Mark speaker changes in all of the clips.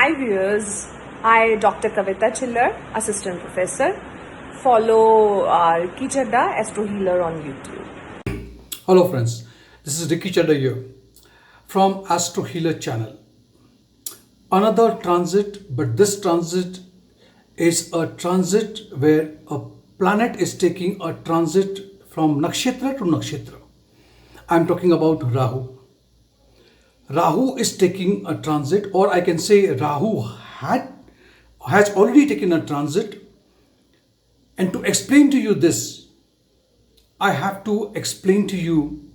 Speaker 1: Hi viewers, I Dr. Kavita Chillar, Assistant Professor. Follow Ricky Chadda, Astro Healer on YouTube.
Speaker 2: Hello friends, this is Ricky Chadda here from Astro Healer channel. Another transit, but this transit is a transit where a planet is taking a transit from nakshatra to nakshatra. I'm talking about Rahu. Rahu is taking a transit, or I can say Rahu has already taken a transit. And to explain to you this, I have to explain to you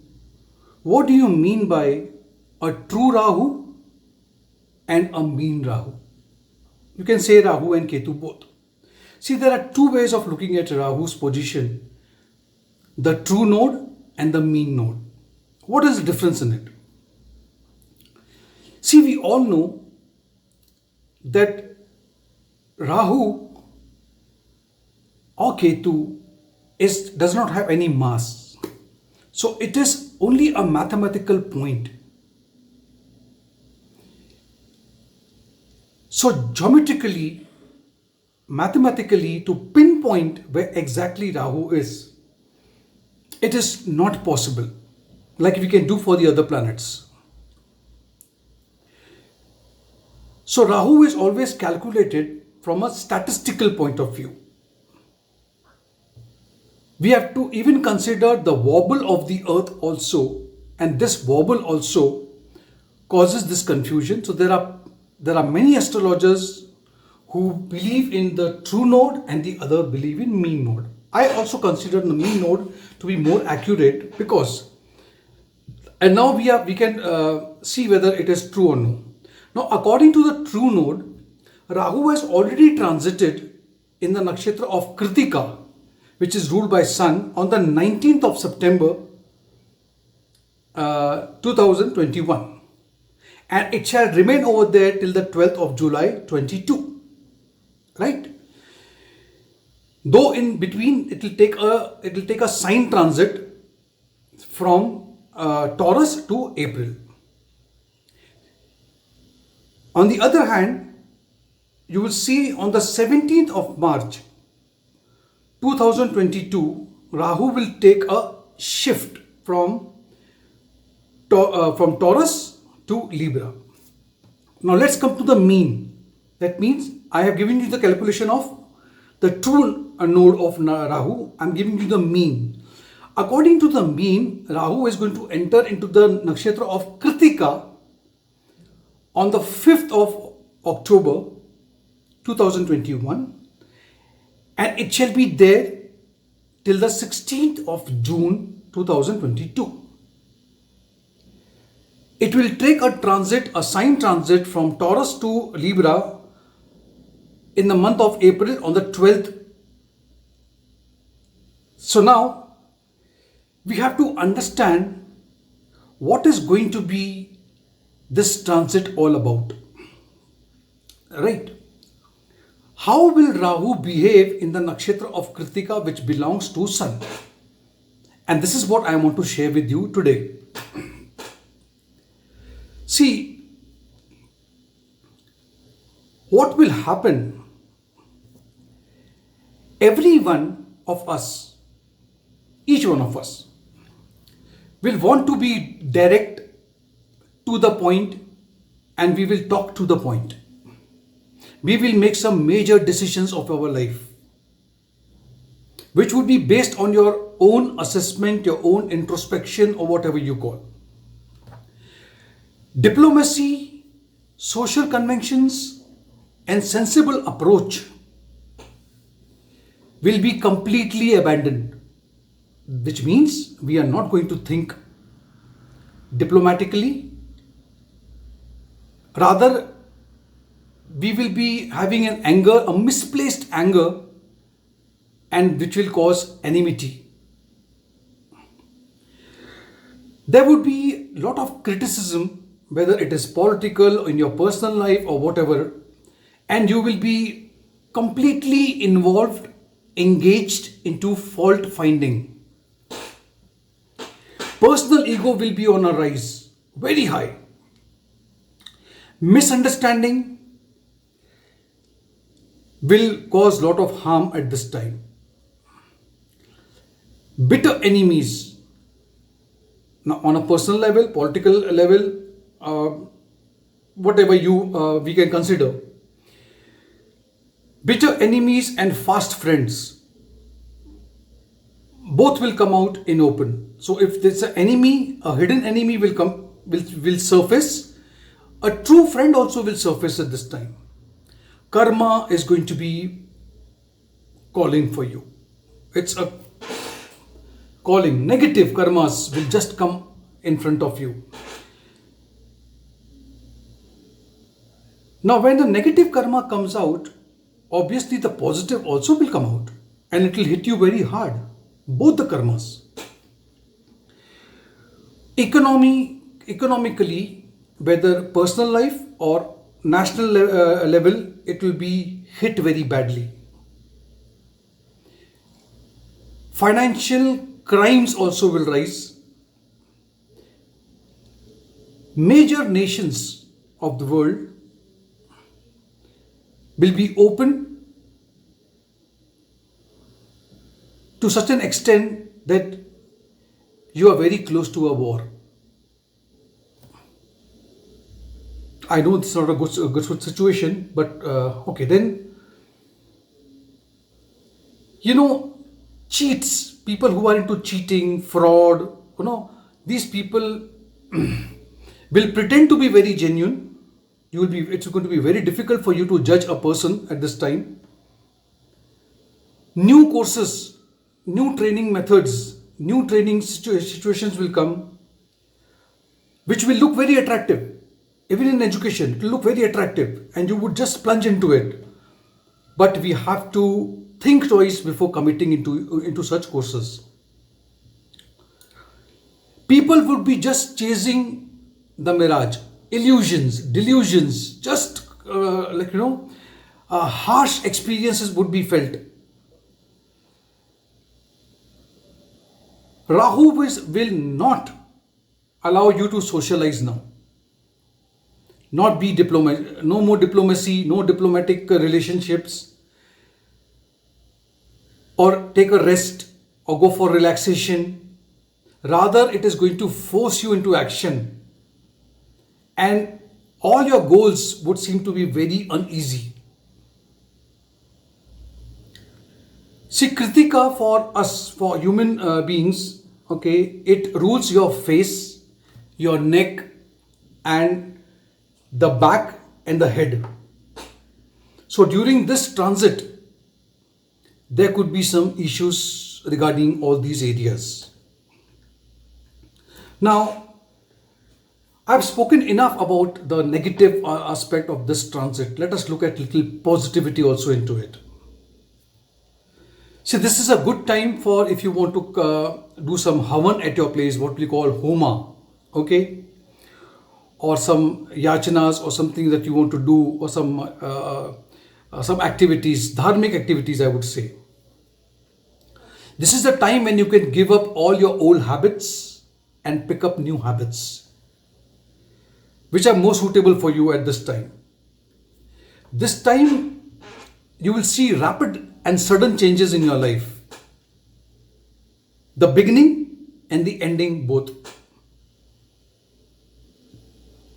Speaker 2: what do you mean by a true Rahu and a mean Rahu. You can say Rahu and Ketu both. See, there are two ways of looking at Rahu's position: the true node and the mean node. What is the difference in it? See, we all know that Rahu or Ketu does not have any mass. So it is only a mathematical point. So geometrically, mathematically, to pinpoint where exactly Rahu is, it is not possible, like we can do for the other planets. So Rahu is always calculated from a statistical point of view. We have to even consider the wobble of the earth also, and this wobble also causes this confusion. So there are many astrologers who believe in the true node and the other believe in mean node. I also consider the mean node to be more accurate because, and now we can see whether it is true or no. Now, according to the true node, Rahu has already transited in the nakshatra of Kritika, which is ruled by Sun, on the 19th of September 2021. And it shall remain over there till the 12th of July 22. Right? Though in between it will take a sign transit from Taurus to April. On the other hand, you will see on the 17th of March 2022, Rahu will take a shift from Taurus to Libra. Now let's come to the mean. That means I have given you the calculation of the true node of Rahu. I'm giving you the mean. According to the mean, Rahu is going to enter into the nakshatra of Kritika on the 5th of October 2021, and it shall be there till the 16th of June 2022. It will take a sign transit from Taurus to Libra in the month of April on the 12th. So now we have to understand what is going to be this transit all about. Right? How will Rahu behave in the nakshatra of Kritika, which belongs to Sun? And this is what I want to share with you today. See, what will happen? Every one of us, each one of us, will want to be direct, to the point, and we will talk to the point. We will make some major decisions of our life, which would be based on your own assessment, your own introspection, or whatever you call. Diplomacy, social conventions, and sensible approach will be completely abandoned, which means we are not going to think diplomatically. Rather, we will be having an anger, a misplaced anger, and which will cause enmity. There would be a lot of criticism, whether it is political, in your personal life, or whatever, and you will be completely involved, engaged into fault finding. Personal ego will be on a rise, very high. Misunderstanding will cause lot of harm at this time. Bitter enemies, now on a personal level, political level, whatever we can consider. Bitter enemies and fast friends, both will come out in open. So if there's an enemy, a hidden enemy will surface. A true friend also will surface at this time. Karma is going to be calling for you. It's a calling. Negative karmas will just come in front of you. Now, when the negative karma comes out, obviously the positive also will come out and it will hit you very hard. Both the karmas. Economically, whether personal life or national level, it will be hit very badly. Financial crimes also will rise. Major nations of the world will be open to such an extent that you are very close to a war. I know it's not a good situation, but okay, then, cheats, people who are into cheating, fraud, these people will pretend to be very genuine. It's going to be very difficult for you to judge a person at this time. New courses, new training methods, new training situations will come, which will look very attractive. Even in education, it will look very attractive and you would just plunge into it. But we have to think twice before committing into such courses. People would be just chasing the mirage, illusions, delusions, just harsh experiences would be felt. Rahu will not allow you to socialize now. Not be diplomat, no more diplomacy, no diplomatic relationships, or take a rest or go for relaxation. Rather, it is going to force you into action, and all your goals would seem to be very uneasy. See, Kritika for us, for human beings, okay, it rules your face, your neck, and the back and the head. So during this transit, there could be some issues regarding all these areas. Now, I've spoken enough about the negative aspect of this transit. Let us look at little positivity also into it. See, this is a good time for if you want to do some havan at your place, what we call homa, okay? Or some yachanas or something that you want to do, or some activities, dharmic activities, I would say. This is the time when you can give up all your old habits and pick up new habits, which are more suitable for you at this time. This time, you will see rapid and sudden changes in your life. The beginning and the ending both.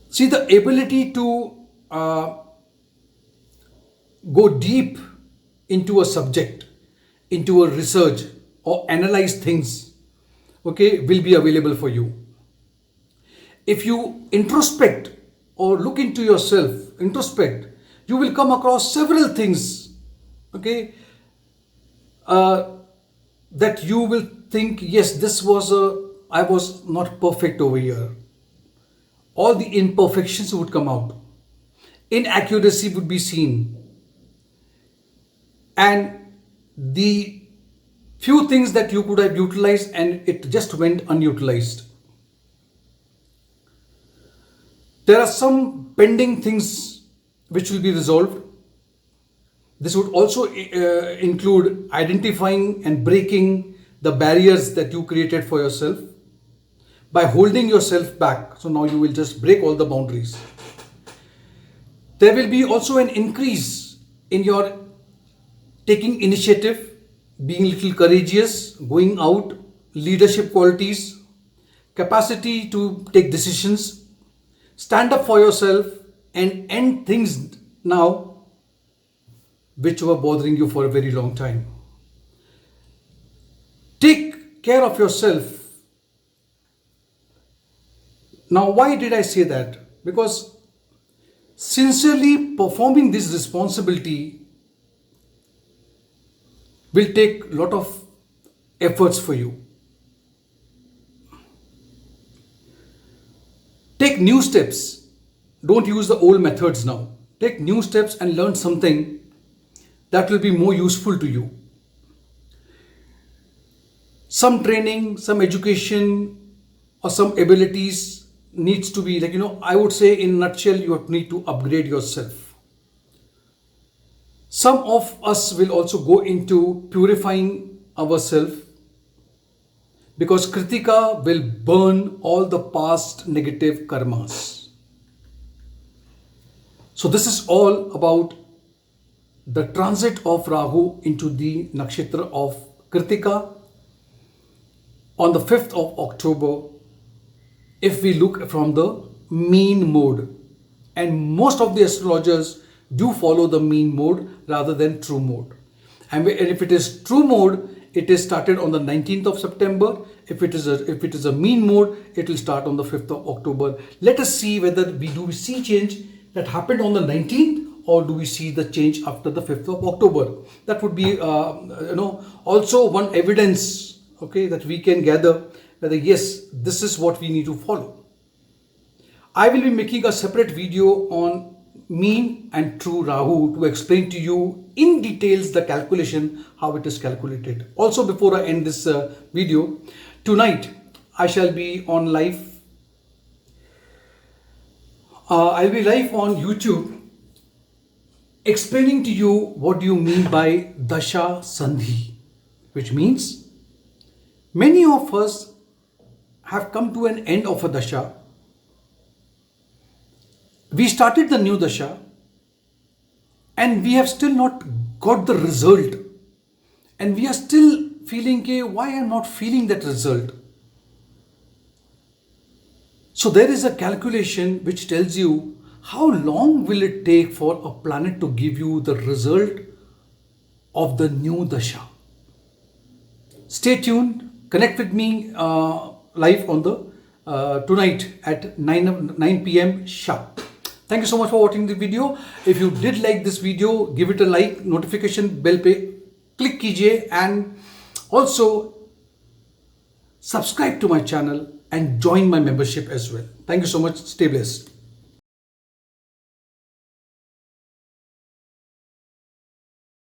Speaker 2: See, the ability to go deep into a subject, into a research, or analyze things, okay, will be available for you. If you introspect or look into yourself, you will come across several things, okay, that you will think, yes, I was not perfect over here. All the imperfections would come out. Inaccuracy would be seen. And the few things that you could have utilized and it just went unutilized. There are some pending things which will be resolved. This would also include identifying and breaking the barriers that you created for yourself by holding yourself back. So now you will just break all the boundaries. There will be also an increase in your taking initiative, being little courageous, going out, leadership qualities, capacity to take decisions, stand up for yourself and end things now which were bothering you for a very long time. Take care of yourself. Now, why did I say that? Because sincerely performing this responsibility will take a lot of efforts for you. Take new steps. Don't use the old methods now. Take new steps and learn something that will be more useful to you. Some training, some education, or some abilities needs to be I would say in a nutshell, you need to upgrade yourself. Some of us will also go into purifying ourselves because Kritika will burn all the past negative karmas. So this is all about the transit of Rahu into the nakshatra of Kritika on the 5th of October. If we look from the mean mode, and most of the astrologers do follow the mean mode rather than true mode. And if it is true mode, it is started on the 19th of September. If it is a mean mode, it will start on the 5th of October. Let us see whether we see change that happened on the 19th, or do we see the change after the 5th of October. That would be also one evidence, okay, that we can gather whether yes, this is what we need to follow. I will be making a separate video on mean and true Rahu to explain to you in details the calculation, how it is calculated. Also, before I end this video, tonight I shall be on live. I'll be live on YouTube explaining to you what do you mean by Dasha Sandhi, which means many of us have come to an end of a Dasha. We started the new Dasha and we have still not got the result, and we are still feeling, why I am not feeling that result. So there is a calculation which tells you how long will it take for a planet to give you the result of the new Dasha. Stay tuned, connect with me live on the tonight at 9 p.m. sharp. Thank you so much for watching the video. If you did like this video, give it a like, notification bell pe click kijiye, and also subscribe to my channel and join my membership as well. Thank you so much. Stay blessed.